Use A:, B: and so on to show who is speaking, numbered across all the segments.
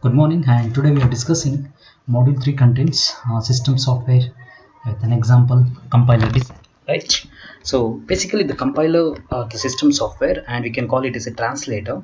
A: Good morning, and today we are discussing Module 3 contains system software with an example compiler design, right? So basically the compiler the system software, and we can call it as a translator,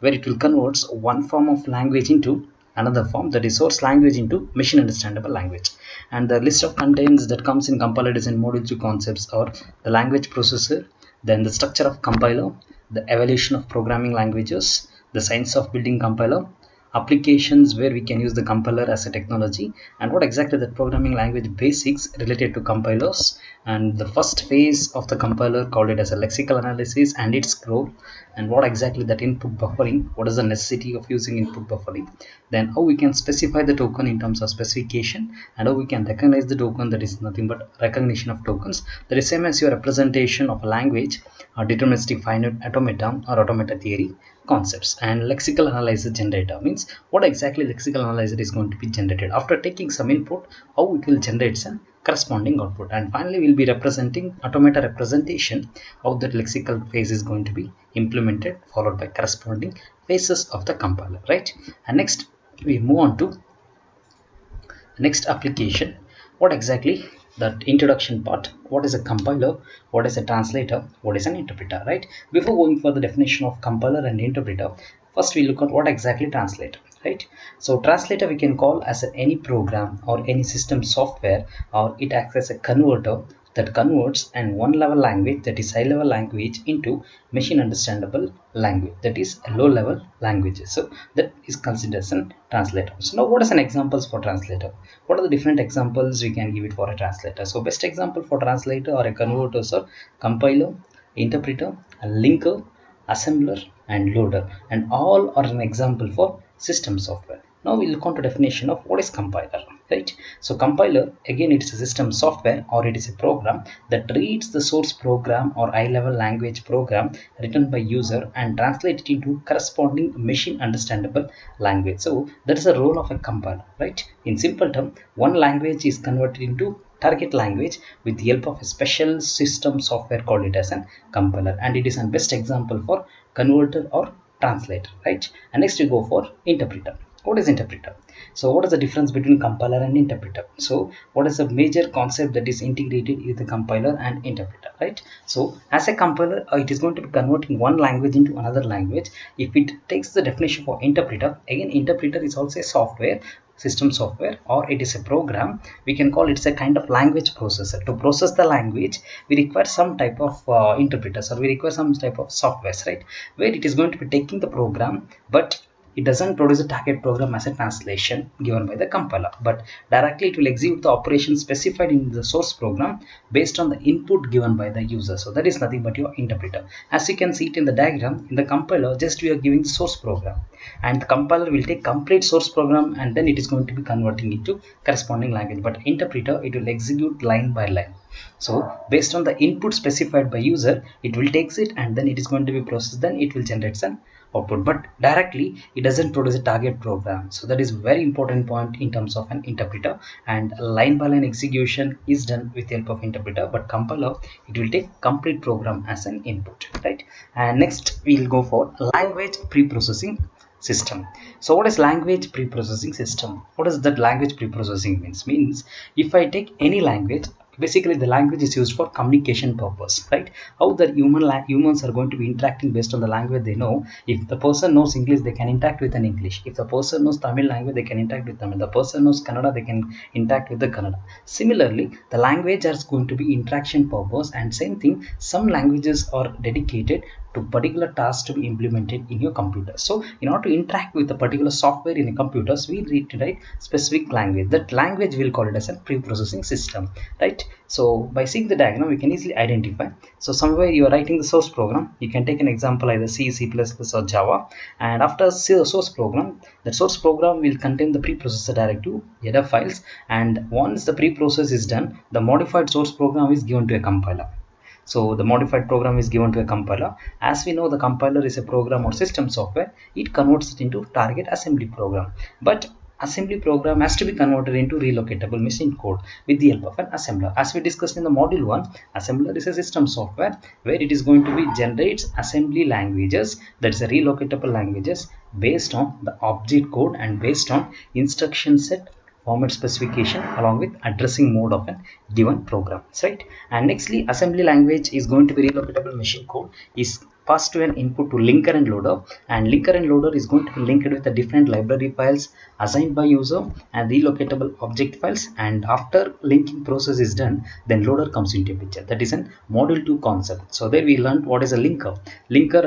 A: where it will convert one form of language into another form, that is source language into machine understandable language. And the list of contents that comes in compiler design Module 3 concepts are the language processor, then the structure of compiler, the evaluation of programming languages, the science of building compiler, applications where we can use the compiler as a technology, and what exactly the programming language basics related to compilers, and the first phase of the compiler called it as a lexical analysis and its role, and what exactly that input buffering, what is the necessity of using input buffering, then how we can specify the token in terms of specification, and how we can recognize the token, that is nothing but recognition of tokens, that is same as your representation of a language or deterministic finite automata or automata theory concepts. And lexical analyzer generator means what exactly lexical analyzer is going to be generated after taking some input, how it will generate some corresponding output. And finally we'll be representing automata representation, how that lexical phase is going to be implemented, followed by corresponding phases of the compiler, right? And next we move on to next application. What exactly that introduction part, what is a compiler, what is a translator, what is an interpreter, right? Before going for the definition of compiler and interpreter, first we look at what exactly translator, right? So translator we can call as any program or any system software, or it acts as a converter that converts an one level language, that is high level language, into machine understandable language, that is a low level languages. So that is considered as a translator. So now what is an examples for translator? What are the different examples we can give it for a translator? So best example for translator or a converter are compiler, interpreter, a linker, assembler and loader, and all are an example for system software. Now we look on to definition of what is compiler, right? So compiler, again, it is a system software or it is a program that reads the source program or high level language program written by user and translate it into corresponding machine understandable language. So that is the role of a compiler, right? In simple term, one language is converted into target language with the help of a special system software called it as an compiler, and it is a best example for converter or translator, right? And next we go for interpreter. What is interpreter? So what is the difference between compiler and interpreter? So what is the major concept that is integrated in the compiler and interpreter, right? So as a compiler, it is going to be converting one language into another language. If it takes the definition for interpreter, again interpreter is also a software, system software, or it is a program. We can call it a kind of language processor. To process the language we require some type of interpreters, or we require some type of softwares, right, where it is going to be taking the program, but it doesn't produce a target program as a translation given by the compiler, but directly it will execute the operation specified in the source program based on the input given by the user. So that is nothing but your interpreter. As you can see it in the diagram, in the compiler just we are giving the source program, and the compiler will take complete source program and then it is going to be converting it to corresponding language, but interpreter, it will execute line by line. So based on the input specified by user, it will takes it and then it is going to be processed, then it will generate some output, but directly it doesn't produce a target program. So that is very important point in terms of an interpreter, and line by line execution is done with the help of interpreter, but compiler, it will take complete program as an input, right? And next we'll go for language pre-processing system. So what is language pre-processing system? What is that language pre-processing means if I take any language, basically the language is used for communication purpose, right? How the humans are going to be interacting based on the language they know. If the person knows English, they can interact with an English. If the person knows Tamil language, they can interact with Tamil. The person knows Kannada, they can interact with the Kannada. Similarly, the language is going to be interaction purpose, and same thing, some languages are dedicated to particular tasks to be implemented in your computer. So in order to interact with a particular software in a computer, we need to write specific language. That language we'll call it as a pre-processing system, right? So by seeing the diagram we can easily identify. So somewhere you are writing the source program, you can take an example either C, C++ or Java, and after source program, that source program will contain the preprocessor directive, header files, and once the preprocess is done, the modified source program is given to a compiler. So the modified program is given to a compiler. As we know, the compiler is a program or system software. It converts it into target assembly program. But assembly program has to be converted into relocatable machine code with the help of an assembler. As we discussed in the module 1, assembler is a system software where it is going to be generates assembly languages, that is a relocatable languages based on the object code and based on instruction set, format specification along with addressing mode of a given program, right? And nextly, assembly language is going to be relocatable machine code is passed to an input to linker and loader, and linker and loader is going to be linked with the different library files assigned by user and relocatable object files, and after linking process is done, then loader comes into picture. That is an module 2 concept. So there we learned what is a linker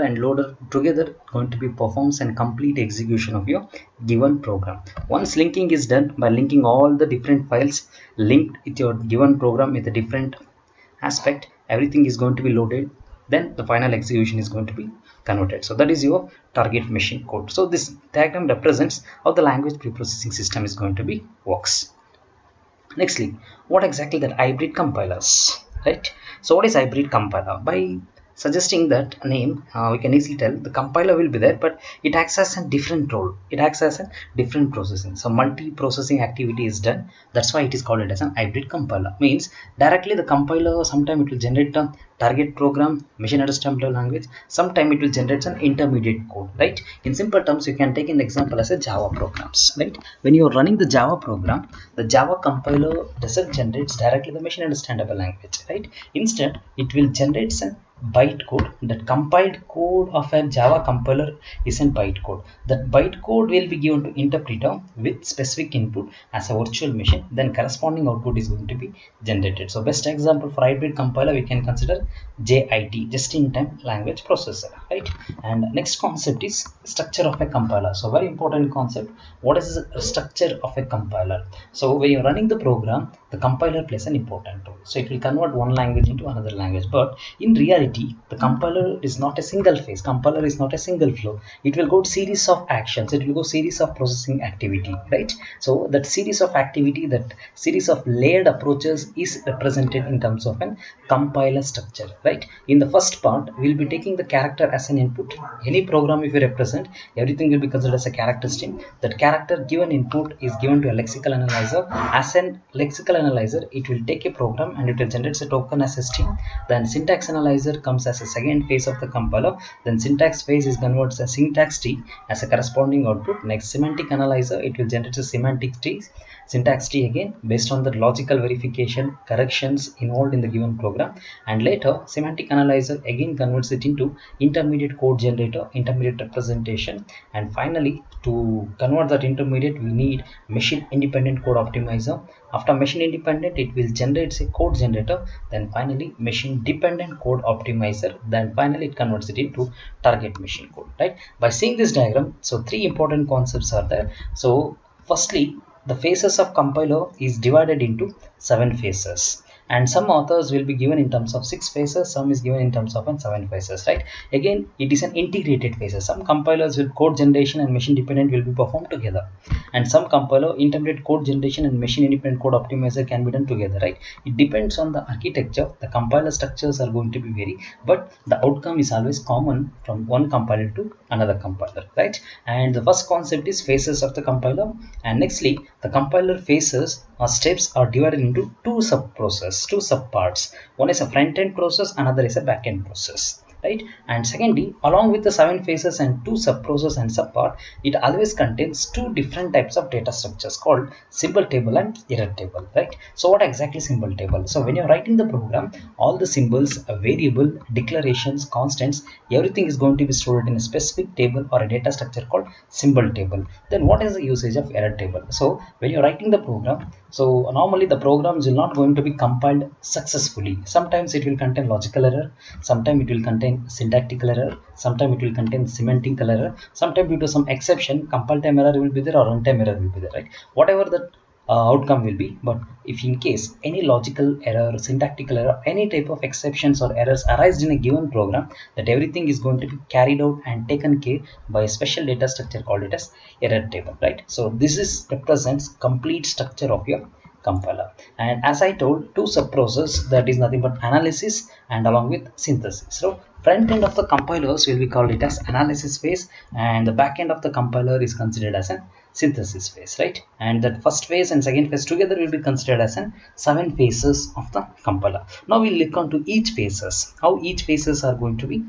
A: and loader together going to be performs and complete execution of your given program. Once linking is done, by linking all the different files linked with your given program with a different aspect, everything is going to be loaded, then the final execution is going to be converted. So that is your target machine code. So this diagram represents how the language preprocessing system is going to be works. Nextly, what exactly that hybrid compilers, right? So what is hybrid compiler? By suggesting that name, we can easily tell the compiler will be there, but it acts as a different role. It acts as a different processing. So multi-processing activity is done. That's why it is called it as an hybrid compiler. Means directly the compiler, sometime it will generate a target program, machine understandable language. Sometime it will generate an intermediate code, right? In simple terms, you can take an example as a Java programs, right? When you are running the Java program, the Java compiler doesn't generate directly the machine understandable language, right? Instead, it will generate an bytecode. That compiled code of a Java compiler is in bytecode. That bytecode will be given to interpreter with specific input as a virtual machine, then corresponding output is going to be generated. So best example for hybrid compiler we can consider JIT, just in time language processor, right? And next concept is structure of a compiler. So very important concept. What is the structure of a compiler? So when you're running the program, the compiler plays an important role. So it will convert one language into another language, but in reality the compiler is not a single phase. Compiler is not a single flow. It will go series of actions. It will go series of processing activity, right? So that series of activity, that series of layered approaches is represented in terms of an compiler structure, right? In the first part, we'll be taking the character as an input. Any program if you represent, everything will be considered as a character stream. That character given input is given to a lexical analyzer. As an lexical analyzer, it will take a program and it will generate a token as a string. Then syntax analyzer comes as a second phase of the compiler. Then syntax phase is converted as syntax tree as a corresponding output. Next, semantic analyzer, it will generate a semantic tree, syntax tree again based on the logical verification corrections involved in the given program. And later, semantic analyzer again converts it into intermediate code generator, intermediate representation. And finally, to convert that intermediate, we need machine independent code optimizer. After machine independent, it will generate a code generator. Then finally, machine dependent code optimizer. Then finally, it converts it into target machine code, right? By seeing this diagram, so three important concepts are there. So firstly, the phases of compiler is divided into 7 phases, and some authors will be given in terms of 6 phases, some is given in terms of 7 phases, right? Again, it is an integrated phases. Some compilers with code generation and machine dependent will be performed together, and some compiler intermediate code generation and machine independent code optimizer can be done together, right? It depends on the architecture. The compiler structures are going to be vary, but the outcome is always common from one compiler to another compiler, right? And the first concept is phases of the compiler. And nextly, the compiler phases or steps are divided into two sub parts. One is a front-end process, another is a back-end process, right? And secondly, along with the 7 phases and 2 sub process and sub part, it always contains 2 different types of data structures called symbol table and error table, right? So what exactly symbol table? So when you're writing the program, all the symbols, a variable, declarations, constants, everything is going to be stored in a specific table or a data structure called symbol table. Then what is the usage of error table? So when you're writing the program, so normally the programs will not going to be compiled successfully. Sometimes it will contain logical error, sometimes it will contain syntactical error, sometimes it will contain semantic error, sometimes due to some exception compile time error will be there or runtime error will be there, right? Whatever the outcome will be, but if in case any logical error, syntactical error, any type of exceptions or errors arise in a given program, that everything is going to be carried out and taken care by a special data structure called it as error table, right? So this is represents complete structure of your compiler. And as I told, two sub process, that is nothing but analysis and along with synthesis. So front end of the compilers will be called it as analysis phase, and the back end of the compiler is considered as an synthesis phase, right? And that first phase and second phase together will be considered as an 7 phases of the compiler. Now we'll look on to each phases, how each phases are going to be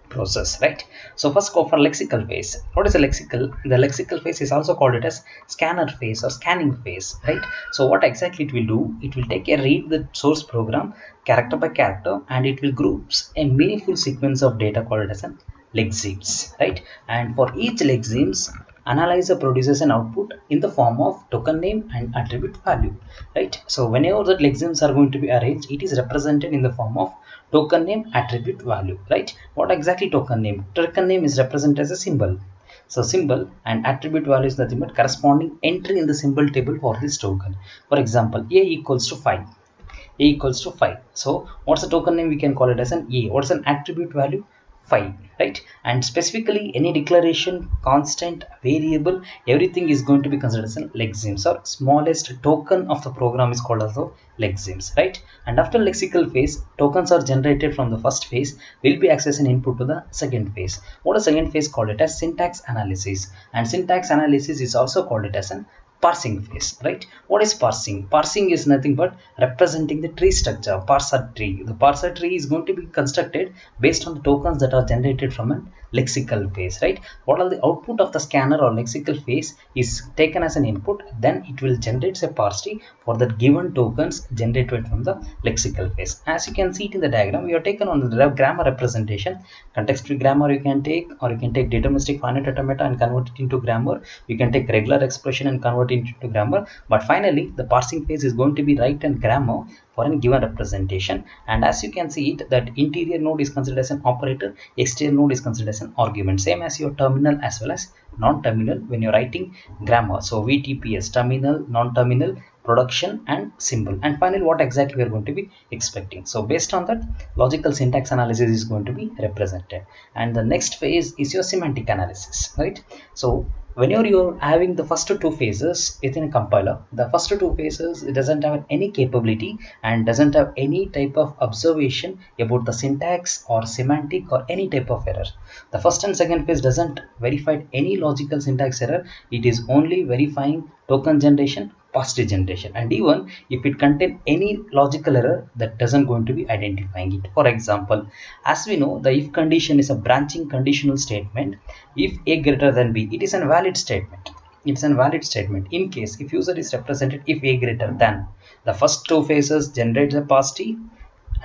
A: process, right? So first go for lexical phase. What is a lexical? The lexical phase is also called it as scanner phase or scanning phase, right? So what exactly it will do, it will take a read the source program character by character, and it will groups a meaningful sequence of data called as an lexemes, right? And for each lexemes, analyzer produces an output in the form of token name and attribute value, right? So whenever the lexemes are going to be arranged, it is represented in the form of token name attribute value, right? What exactly token name? Token name is represented as a symbol. So symbol and attribute value is nothing but corresponding entry in the symbol table for this token. For example, a equals to 5. A equals to 5. So what's the token name? We can call it as an a. What's an attribute value? 5, right? And specifically any declaration, constant, variable, everything is going to be considered as a lexemes, or smallest token of the program is called as the lexemes, right? And after lexical phase, tokens are generated from the first phase, will be accessed and input to the second phase. What is second phase? Called it as syntax analysis, and syntax analysis is also called it as an parsing phase, right? What is parsing? Parsing is nothing but representing the tree structure, parser tree. The parser tree is going to be constructed based on the tokens that are generated from a lexical phase, right? What are the output of the scanner or lexical phase is taken as an input, then it will generate a parse tree for the given tokens generated from the lexical phase. As you can see it in the diagram, we have taken on the grammar representation. Context-free grammar you can take, or you can take deterministic finite automata and convert it into grammar. You can take regular expression and convert it into grammar. But finally, the parsing phase is going to be write and grammar for a given representation. And as you can see it, that interior node is considered as an operator, exterior node is considered as an argument, same as your terminal as well as non-terminal when you're writing grammar. So VTPS, terminal, non-terminal, production and symbol. And finally, what exactly we are going to be expecting. So based on that, logical syntax analysis is going to be represented. And the next phase is your semantic analysis, right? So whenever you're having the first two phases within a compiler, the first two phases, it doesn't have any capability and doesn't have any type of observation about the syntax or semantic or any type of error. The first and second phase doesn't verify any logical syntax error. It is only verifying token generation, parse tree generation, and even if it contain any logical error, that doesn't going to be identifying it. For example, as we know, the if condition is a branching conditional statement. If a greater than b, it is a valid statement. It's a valid statement. In case if user is represented if a greater than, the first two phases generates a parse tree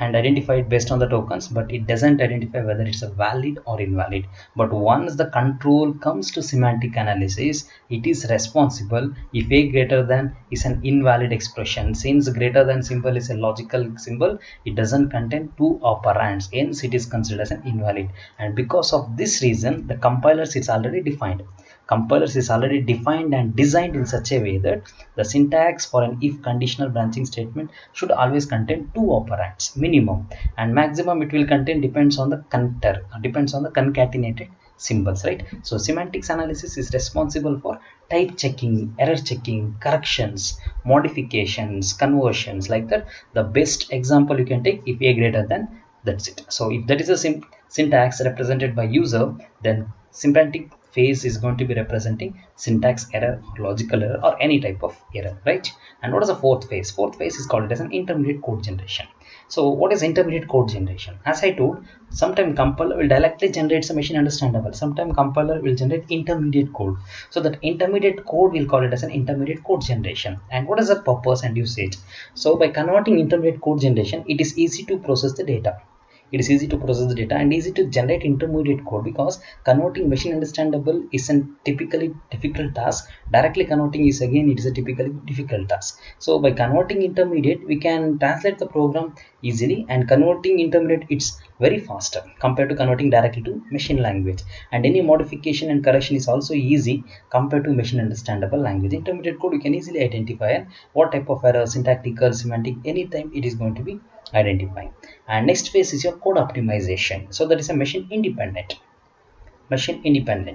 A: and identify it based on the tokens, but it doesn't identify whether it's a valid or invalid. But once the control comes to semantic analysis, it is responsible if a greater than is an invalid expression. Since greater than symbol is a logical symbol, it doesn't contain two operands, hence it is considered as an invalid. And because of this reason, the compilers is already defined. Compilers is already defined and designed in such a way that the syntax for an if conditional branching statement should always contain two operands minimum, and maximum it will contain depends on the connector, depends on the concatenated symbols, right? So semantics analysis is responsible for type checking, error checking, corrections, modifications, conversions, like that. The best example you can take, if a greater than, that's it. So if that is a syntax represented by user, then semantic phase is going to be representing syntax error or logical error or any type of error, right? And what is the fourth phase? Fourth phase is called as an intermediate code generation. So what is intermediate code generation? As I told, sometimes compiler will directly generate some machine understandable, sometimes compiler will generate intermediate code. So that intermediate code, will call it as an intermediate code generation. And what is the purpose and usage? So by converting intermediate code generation, it is easy to process the data. It is easy to process the data and easy to generate intermediate code, because converting machine understandable is a typically difficult task. Directly converting is again, it is a typically difficult task. So by converting intermediate, we can translate the program easily, and converting intermediate, it's very faster compared to converting directly to machine language. And any modification and correction is also easy compared to machine understandable language. Intermediate code, you can easily identify what type of error, syntactical, semantic, anytime it is going to be identifying. And next phase is your code optimization. So that is a machine independent,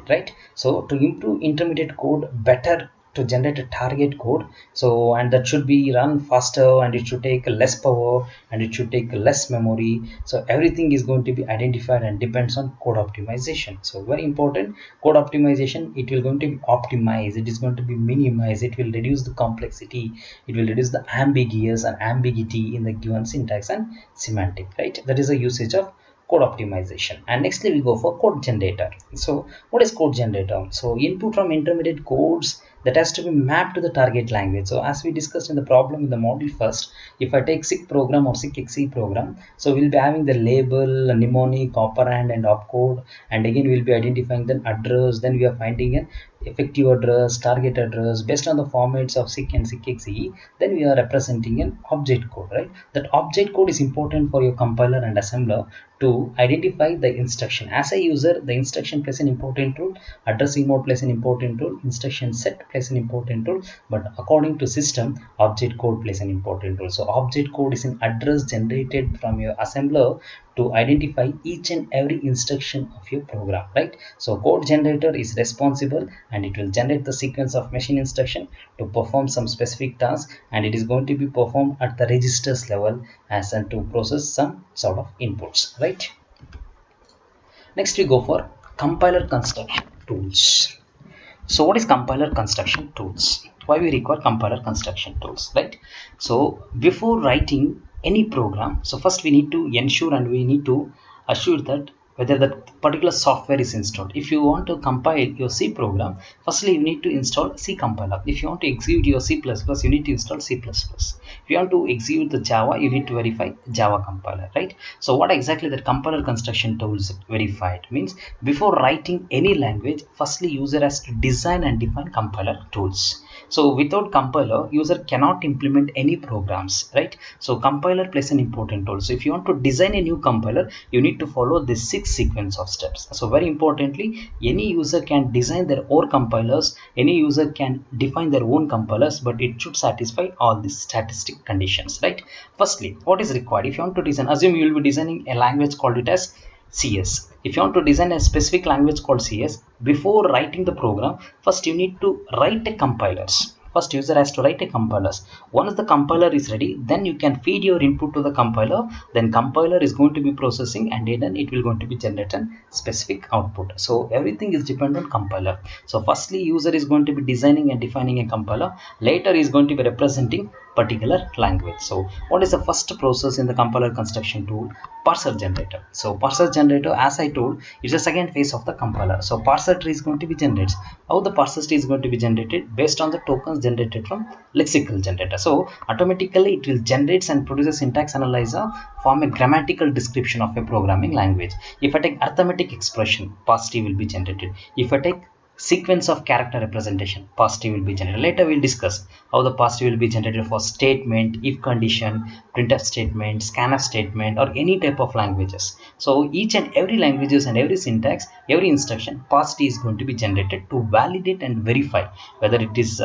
A: right? So to improve intermediate code better to generate a target code. So, and that should be run faster, and it should take less power, and it should take less memory. So everything is going to be identified and depends on code optimization. So very important, code optimization, it will going to be optimized, it is going to be minimized, it will reduce the complexity, it will reduce the ambiguous and ambiguity in the given syntax and semantic, right? That is a usage of code optimization. And nextly we go for code generator. So what is code generator? So input from intermediate codes that has to be mapped to the target language. So as we discussed in the problem in the module first, if I take SIG program or SIG program, so we'll be having the label, mnemonic, operand and opcode, and again we'll be identifying the address, then we are finding an effective address, target address based on the formats of SIG and SIG, then we are representing an object code, right? That object code is important for your compiler and assembler to identify the instruction. As a user, the instruction plays an important role, addressing mode plays an important role, instruction set plays an important role, but according to system, object code plays an important role. So object code is an address generated from your assembler to identify each and every instruction of your program, right? So code generator is responsible, and it will generate the sequence of machine instruction to perform some specific task, and it is going to be performed at the registers level as and to process some sort of inputs, right? Next we go for compiler construction tools. So what is compiler construction tools? Why we require compiler construction tools, right? So before writing any program, so first we need to ensure and we need to assure that whether that particular software is installed. If you want to compile your C program, firstly you need to install C compiler. If you want to execute your C++, you need to install C++. If you want to execute the Java, you need to verify Java compiler, right? So what exactly that compiler construction tools verified means, before writing any language, firstly user has to design and define compiler tools. So without compiler, user cannot implement any programs, right? So compiler plays an important role. So if you want to design a new compiler, you need to follow this 6 sequence of steps. So very importantly, any user can design their own compilers, any user can define their own compilers, but it should satisfy all these statistic conditions, right? Firstly, what is required? If you want to design, assume you will be designing a language called it as CS. If you want to design a specific language called CS, before writing the program, first you need to write a compilers. First user has to write a compilers. Once the compiler is ready, then you can feed your input to the compiler, then compiler is going to be processing, and then it will going to be generating specific output. So everything is dependent on compiler. So firstly user is going to be designing and defining a compiler, later is going to be representing particular language. So what is the first process in the compiler construction tool? Parser generator. So parser generator, as I told, is the second phase of the compiler. So parser tree is going to be generated. How the parser tree is going to be generated? Based on the tokens generated from lexical generator. So automatically it will generate and produce a syntax analyzer, form a grammatical description of a programming language. If I take arithmetic expression, parse tree will be generated. If I take sequence of character representation, parse tree will be generated. Later we'll discuss how the parse tree will be generated for statement, if condition, printf statement, scanf statement, or any type of languages. So each and every languages and every syntax, every instruction, parse tree is going to be generated to validate and verify whether it is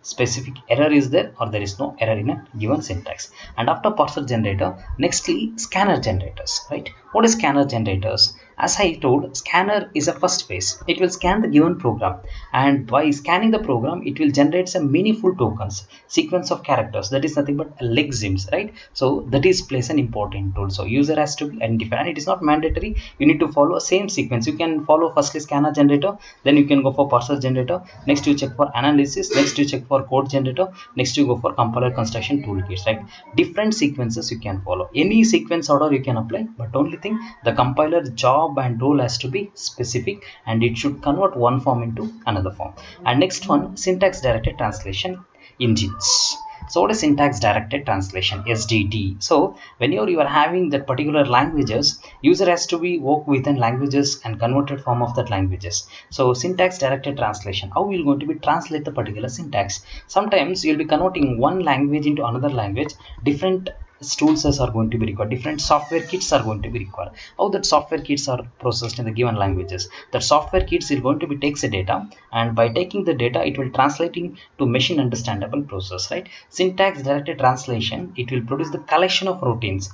A: specific error is there or there is no error in a given syntax. And after parser generator, nextly scanner generators, right? What is scanner generators? As I told, scanner is a first phase. It will scan the given program, and by scanning the program, it will generate some meaningful tokens, sequence of characters, that is nothing but lexemes, right? So that is plays an important role. So user has to identify, and it is not mandatory. You need to follow same sequence. You can follow firstly scanner generator, then you can go for parser generator. Next you check for analysis. Next you check for code generator. Next you go for compiler construction toolkits, right? Different sequences you can follow. Any sequence order you can apply, but only thing, the compiler job and role has to be specific, and it should convert one form into another form. And next one, syntax directed translation engines. So what is syntax directed translation, SDT? So whenever you are having that particular languages, user has to be work within languages and converted form of that languages. So syntax directed translation, how we are going to be translate the particular syntax? Sometimes you'll be converting one language into another language. Different tools are going to be required, different software kits are going to be required. How that software kits are processed in the given languages? That software kits is going to be takes the data, and by taking the data, it will translating to machine understandable process, right? Syntax directed translation, it will produce the collection of routines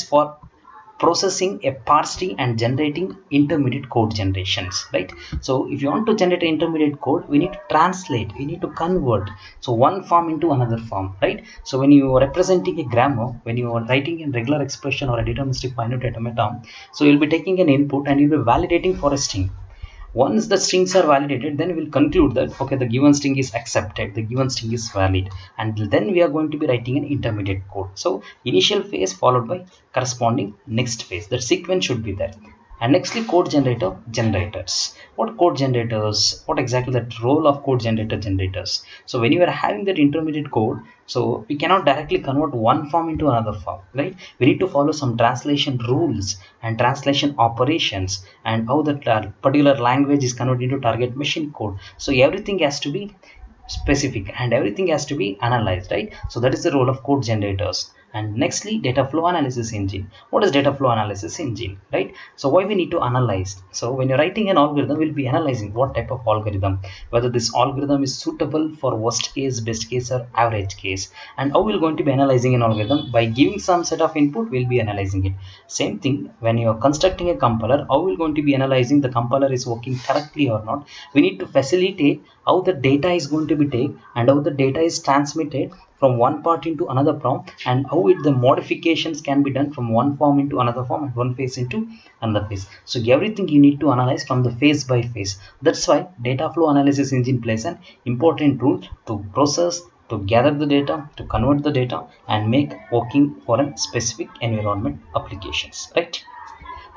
A: for processing a parsing and generating intermediate code generations, right? So if you want to generate an intermediate code, we need to translate, we need to convert, so one form into another form, right? So when you are representing a grammar, when you are writing a regular expression or a deterministic finite automaton, so you'll be taking an input and you'll be validating for a string. Once the strings are validated, then we'll conclude that okay, the given string is accepted, the given string is valid, and then we are going to be writing an intermediate code. So initial phase followed by corresponding next phase, that sequence should be there. And nextly, code generator generators. What code generators, what exactly that role of code generator generators? So when you are having that intermediate code, so we cannot directly convert one form into another form, right? We need to follow some translation rules and translation operations, and how that particular language is converted into target machine code. So everything has to be specific and everything has to be analyzed, right? So that is the role of code generators. And nextly, data flow analysis engine. What is data flow analysis engine, right? So why we need to analyze? So when you're writing an algorithm, we'll be analyzing what type of algorithm, whether this algorithm is suitable for worst case, best case, or average case. And how we're going to be analyzing an algorithm? By giving some set of input, we'll be analyzing it. Same thing when you're constructing a compiler, how we're going to be analyzing the compiler is working correctly or not. We need to facilitate how the data is going to be taken and how the data is transmitted from one part into another form, and how the modifications can be done from one form into another form and one phase into another phase. So everything you need to analyze from the phase by phase. That's why data flow analysis engine plays an important role to process, to gather the data, to convert the data, and make working for a specific environment applications, right?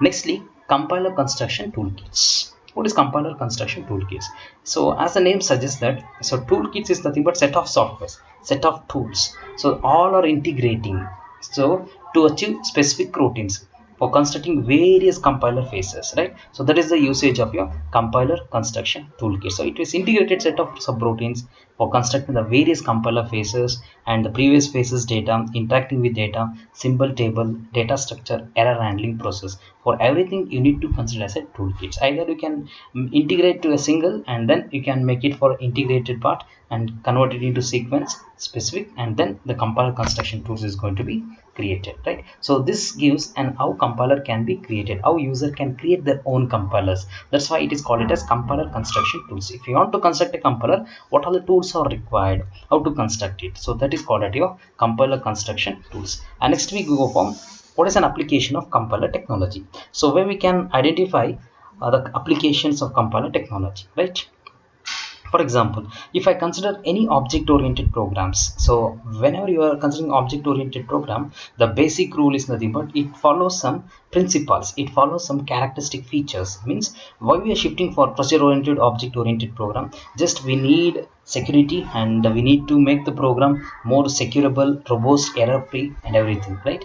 A: Nextly, compiler construction toolkits. What is compiler construction toolkits? So as the name suggests that, so toolkits is nothing but set of softwares, set of tools. So all are integrating, so to achieve specific routines for constructing various compiler phases, right? So that is the usage of your compiler construction toolkit. So it is integrated set of subroutines for constructing the various compiler phases and the previous phases data, interacting with data, symbol table, data structure, error handling process. For everything you need to consider as a toolkits. Either you can integrate to a single, and then you can make it for integrated part and convert it into sequence specific, and then the compiler construction tools is going to be created, right? So this gives an how compiler can be created, how user can create their own compilers. That's why it is called it as compiler construction tools. If you want to construct a compiler, what are the tools are required, how to construct it? So that is called at your compiler construction tools. And next we go from what is an application of compiler technology. So where we can identify the applications of compiler technology, right? For example, if I consider any object-oriented programs, so whenever you are considering object-oriented program, the basic rule is nothing but it follows some principles, it follows some characteristic features. Means why we are shifting for procedure-oriented, object-oriented program, just we need security and we need to make the program more securable, robust, error-free, and everything, right?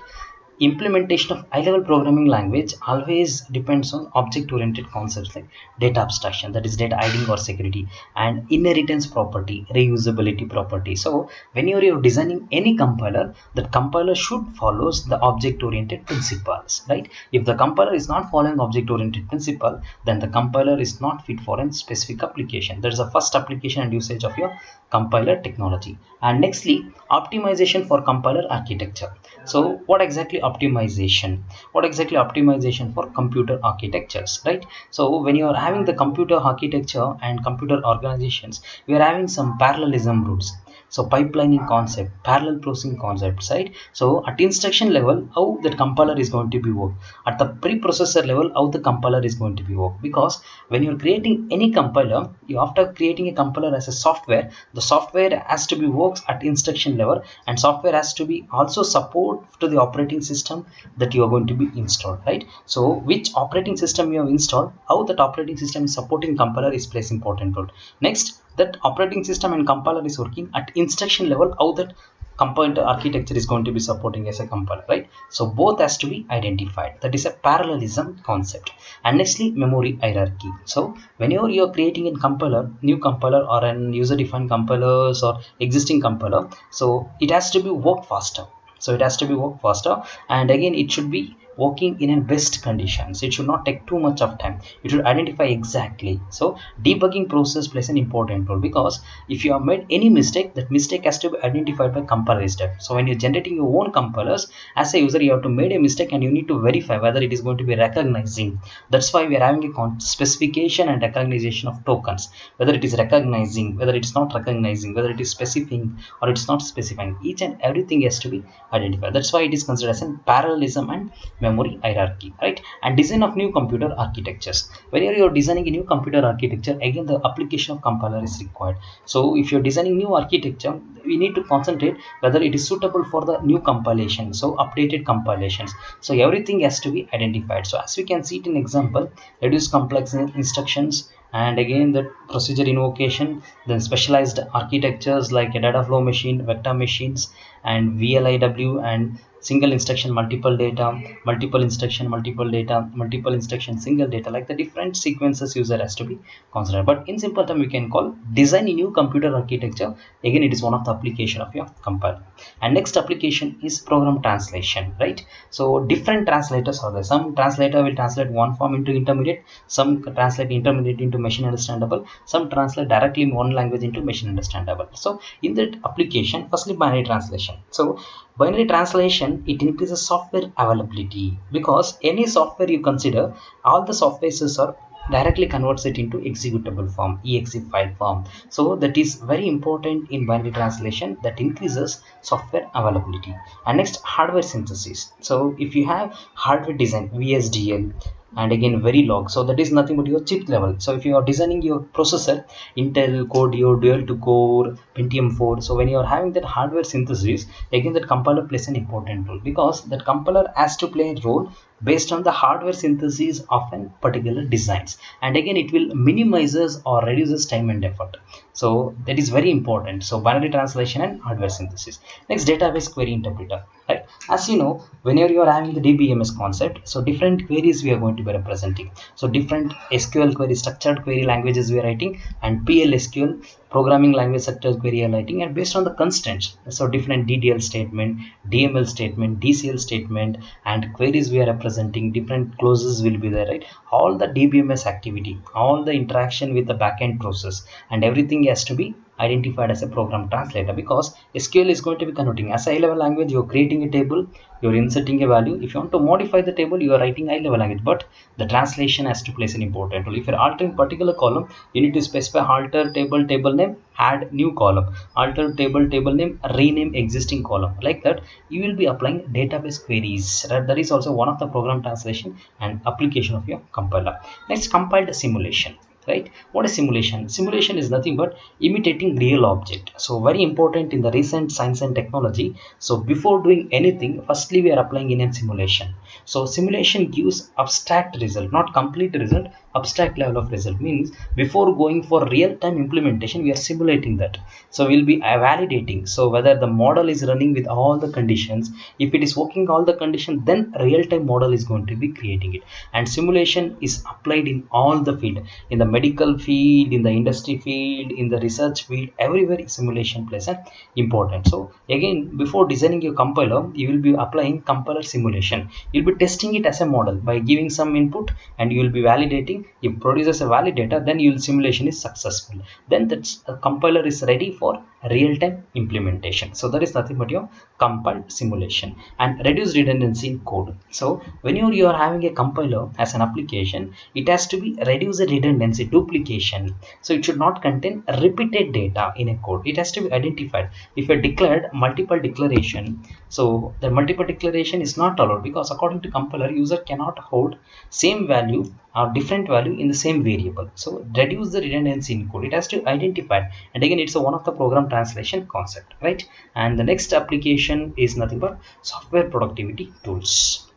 A: Implementation of high-level programming language always depends on object-oriented concepts like data abstraction, that is data hiding or security, and inheritance property, reusability property. So when you're designing any compiler, that compiler should follows the object-oriented principles, right? If the compiler is not following object-oriented principle, then the compiler is not fit for a specific application. That is the first application and usage of your compiler technology. And nextly, optimization for compiler architecture. So what exactly optimization? What exactly optimization for computer architectures, right? So when you are having the computer architecture and computer organizations, we are having some parallelism rules. So pipelining concept, parallel processing concepts, right? So at instruction level, how that compiler is going to be work. At the preprocessor level, how the compiler is going to be work. Because when you're creating any compiler, you after creating a compiler as a software, the software has to be works at instruction level, and software has to be also support to the operating system that you are going to be installed, right? So which operating system you have installed, how that operating system is supporting compiler is plays important role. Next, that operating system and compiler is working at instruction level, how that compiler architecture is going to be supporting as a compiler, right? So both has to be identified. That is a parallelism concept. And nextly, memory hierarchy. So whenever you are creating a compiler, new compiler or an user defined compilers or existing compiler, so it has to be work faster. So it has to be work faster, and again it should be working in a best conditions. It should not take too much of time. It should identify exactly. So debugging process plays an important role, because if you have made any mistake, that mistake has to be identified by compiler step. So when you're generating your own compilers, as a user you have to make a mistake and you need to verify whether it is going to be recognizing. That's why we are having a specification and recognition of tokens, whether it is recognizing, whether it's not recognizing, whether it is specifying or it's not specifying. Each and everything has to be identified. That's why it is considered as a parallelism and memory hierarchy, right? And design of new computer architectures. Whenever you're designing a new computer architecture, again the application of compiler is required. So if you're designing new architecture, we need to concentrate whether it is suitable for the new compilation, so updated compilations. So everything has to be identified. So as we can see it in example, reduce complex instructions, and again the procedure invocation, then specialized architectures like a data flow machine, vector machines, and VLIW, and single instruction multiple data, multiple instruction multiple data, multiple instruction single data, like the different sequences user has to be considered. But in simple term we can call design a new computer architecture. Again it is one of the application of your compiler. And next application is program translation, right? So different translators are there. Some translator will translate one form into intermediate, some translate intermediate into machine understandable, some translate directly in one language into machine understandable. So in that application, firstly binary translation. So binary translation, it increases software availability, because any software you consider, all the softwares are directly converts it into executable form, exe file form. So that is very important in binary translation, that increases software availability. And next, hardware synthesis. So if you have hardware design, VSDL, and again Verilog, so that is nothing but your chip level. So if you are designing your processor, Intel Core Duo, dual to core, Pentium 4, so when you are having that hardware synthesis, again that compiler plays an important role, because that compiler has to play a role based on the hardware synthesis of a particular designs, and again it will minimizes or reduces time and effort. So that is very important. So binary translation and hardware synthesis. Next, database query interpreter, right? As you know, whenever you are having the DBMS concept, so different queries we are going to be representing. So different SQL query, structured query languages we are writing, and PLSQL, programming language structured query are writing, and based on the constraints, so different DDL statement, DML statement, DCL statement, and queries we are representing, different clauses will be there, right? All the DBMS activity, all the interaction with the backend process, and everything has to be identified as a program translator, because SQL is going to be converting as a high-level language. You're creating a table, you're inserting a value. If you want to modify the table, you are writing high-level language, but the translation has to play an important role. If you're altering particular column, you need to specify alter table, table name, add new column, alter table, table name, rename existing column. Like that, you will be applying database queries. That is also one of the program translation and application of your compiler. Next, compiled simulation. Right? What is simulation? Simulation is nothing but imitating real object. So very important in the recent science and technology. So before doing anything, firstly we are applying in a simulation. So simulation gives abstract result, not complete result, abstract level of result. Means before going for real-time implementation, we are simulating that. So we'll be validating, so whether the model is running with all the conditions. If it is working all the conditions, then real-time model is going to be creating it. And simulation is applied in all the field, in the medical field, in the industry field, in the research field, everywhere simulation plays an important. So again, before designing your compiler, you will be applying compiler simulation. You'll be testing it as a model by giving some input, and you will be validating. If produces a valid data, then your simulation is successful. Then that compiler is ready for real-time implementation. So that is nothing but your compiled simulation. And reduce redundancy in code. So when you are having a compiler as an application, it has to be reduce the redundancy, duplication. So it should not contain repeated data in a code. It has to be identified. If you declared multiple declaration, so the multiple declaration is not allowed, because according to compiler, user cannot hold same value or different value in the same variable. So reduce the redundancy in code. It has to identify, and again it's one of the program translation concept, right? And the next application is nothing but software productivity tools.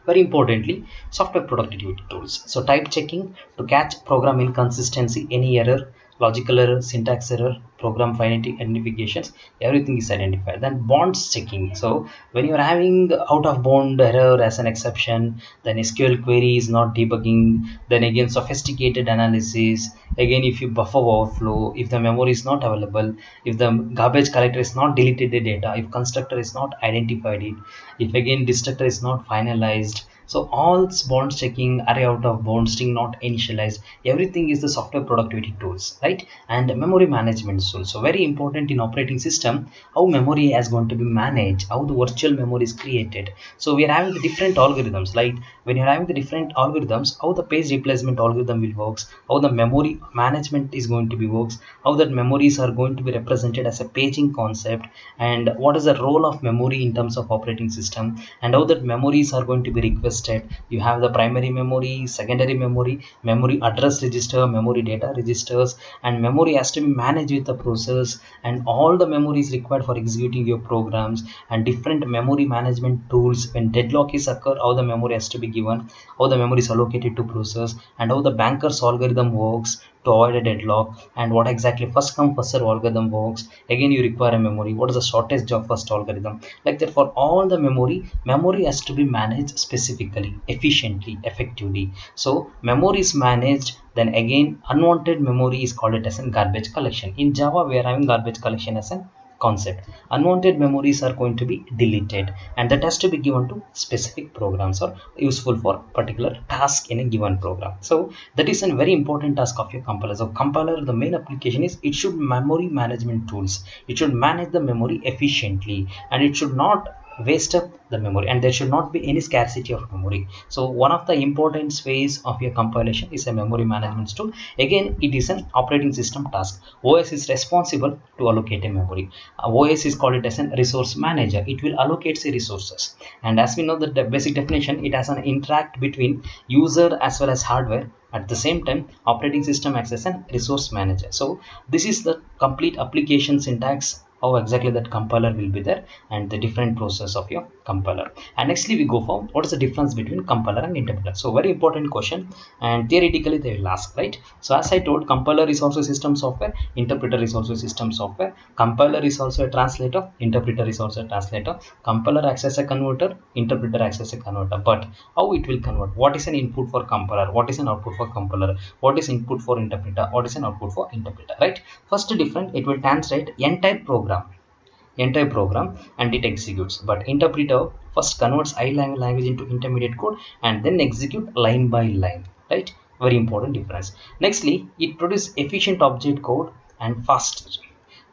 A: Very importantly, software productivity tools. So type checking to catch program inconsistency, any error, logical error, syntax error, program finality identifications, everything is identified. Then bonds checking. So when you're having out of bound error as an exception, then SQL query is not debugging, then again sophisticated analysis, again if you buffer overflow, if the memory is not available, if the garbage collector is not deleted the data, if constructor is not identified it, if again destructor is not finalized. So all bonds checking, array out of bound, string not initialized, everything is the software productivity tools, right? And memory management tools. So very important in operating system, how memory is going to be managed, how the virtual memory is created. So we are having the different algorithms, like when you're having the different algorithms, how the page replacement algorithm will works, how the memory management is going to be works, how that memories are going to be represented as a paging concept, and what is the role of memory in terms of operating system, and how that memories are going to be requested. You have the primary memory, secondary memory, memory address register, memory data registers, and memory has to be managed with the process, and all the memories required for executing your programs, and different memory management tools. When deadlock is occur, how the memory has to be given, how the memory is allocated to process, and how the banker's algorithm works to avoid a deadlock, and what exactly first come first serve algorithm works. Again you require a memory, what is the shortest job first algorithm, like that. For all the memory has to be managed specifically, efficiently, effectively. So memory is managed. Then again unwanted memory is called it as a garbage collection. In Java we are having garbage collection as a concept. Unwanted memories are going to be deleted, and that has to be given to specific programs or useful for particular task in a given program. So that is a very important task of your compiler. So compiler, the main application is it should memory management tools, it should manage the memory efficiently, and it should not waste up the memory, and there should not be any scarcity of memory. So one of the important phase of your compilation is a memory management tool. Again it is an operating system task. OS is responsible to allocate a memory. OS is called it as a resource manager. It will allocate the resources, and as we know that the basic definition, it has an interact between user as well as hardware. At the same time operating system acts as a resource manager. So this is the complete application syntax, how exactly that compiler will be there, and the different process of your compiler. And nextly we go for what is the difference between compiler and interpreter. So very important question, and theoretically they will ask, right? So as I told, compiler is also system software, interpreter is also system software. Compiler is also a translator, interpreter is also a translator. Compiler acts as a converter, interpreter acts as a converter. But how it will convert, what is an input for compiler, what is an output for compiler, what is input for interpreter, what is an output for interpreter, right? First different, it will translate entire program and it executes. But interpreter first converts high level language into intermediate code and then execute line by line, right? Very important difference. Nextly, it produces efficient object code and faster.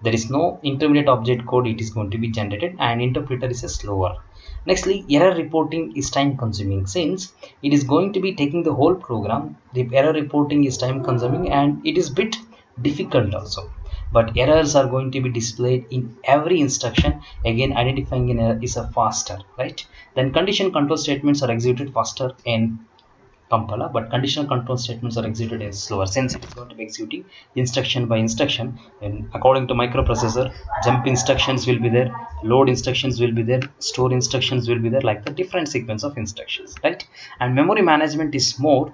A: There is no intermediate object code, it is going to be generated, and interpreter is a slower. Nextly, error reporting is time consuming. Since it is going to be taking the whole program, the error reporting is time consuming and it is bit difficult also. But errors are going to be displayed in every instruction. Again identifying an error is a faster, right? Then condition control statements are executed faster in compiler, but conditional control statements are executed as slower, since it is going to be executing instruction by instruction. And according to microprocessor, jump instructions will be there, load instructions will be there, store instructions will be there, like the different sequence of instructions, right? And memory management is more,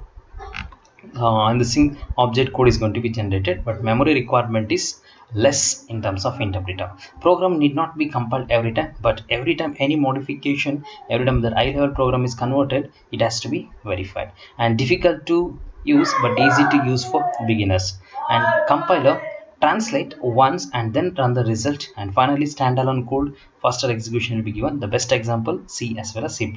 A: and the sync object code is going to be generated, but memory requirement is less in terms of interpreter. Program need not be compiled every time, but every time any modification, every time that high level program is converted, it has to be verified. And difficult to use but easy to use for beginners. And compiler translate once and then run the result, and finally standalone code, faster execution will be given. The best example, C as well as C++,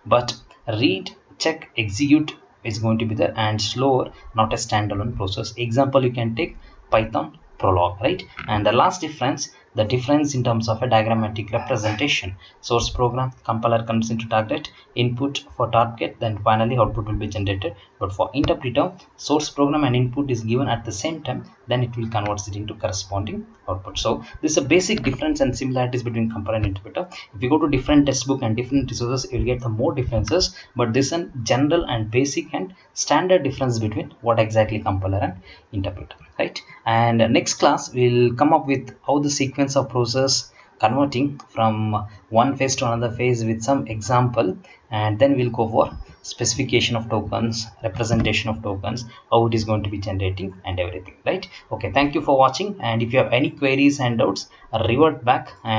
A: but read, check, execute is going to be there, and slower, not a standalone process. Example you can take Python Prolog, right? And the last difference, the difference in terms of a diagrammatic representation. Source program, compiler comes into target, input for target, then finally output will be generated. But for interpreter, source program and input is given at the same time, then it will convert it into corresponding output. So this is a basic difference and similarities between compiler and interpreter. If you go to different textbook and different resources, you will get the more differences, but this is a general and basic and standard difference between what exactly compiler and interpreter, right? And next class we'll come up with how the sequence of process converting from one phase to another phase with some example, and then we'll go for specification of tokens, representation of tokens, how it is going to be generating and everything, right? Okay, thank you for watching, and if you have any queries and doubts, revert back and